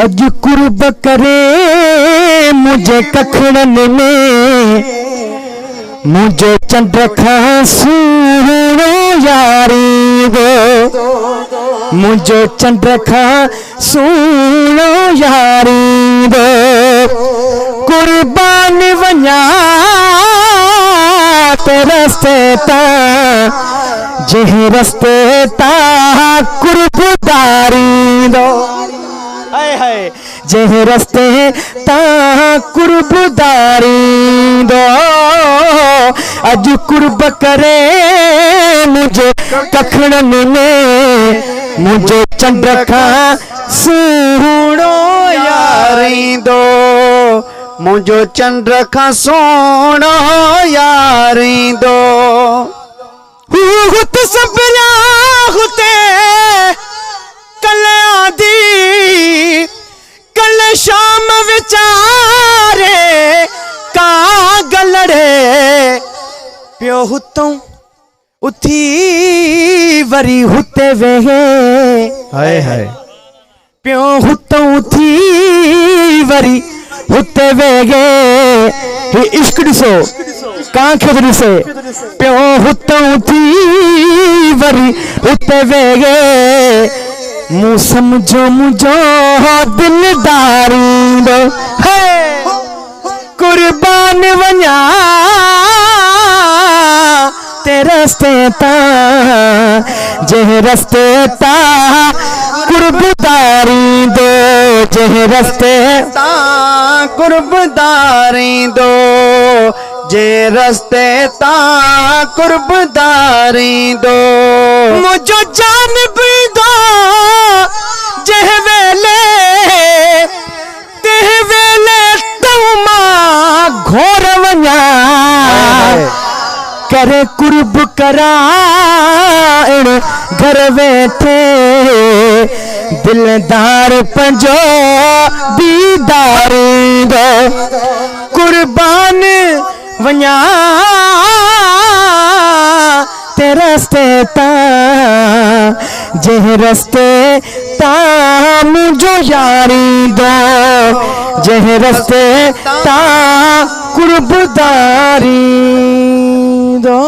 अज कुर्ब करे मुझे कखड़न में, मुझे चंद्र खां सुनो यारी दो, मुझे चंद्र खां सुनो यारी दो। कुर्बान वञा ते रस्ते ता, जह रस्ते ता कुर्बदारी दो, जह रस्ते ता कुर्बदारी दो। अज कुर्ब करे मुझे कखड़न में, मुझे चंद्र खां सुनो यारी दो, मुझे चंद्र खां सुनो यारी दो। हुत सबरा हुते कल आदि कल शाम विचारे का गलड़े प्यो हुतों उथी वरी हुते वेहे, हाय हाय प्यो हुतों उथी वरी हुते वेगे। हे इश्क ॾिसो कांखे ॾिसे, प्यो हुतों उथी वरी हुते वेगे। मूं समझो मुझो दिलदारी दो, कुर्बान वञा ते रस्ते ता, जह रस्ते ता कुर्बदारी दो, जह रस्ते ता कुर्बदारी दो, जे रस्ते ता कुर्बदारी दो। मुझो जान भी दो जह वेले तेह वेले तौमा घोर वञा, करे कुर्ब कराइण घर वेठे दिलदार पंजो दीदारी दो। कुर्बान वञा ते रस्ते ता, जह रस्ते ता मुझो यारी दो, जह रस्ते ता कुर्बदारी दो।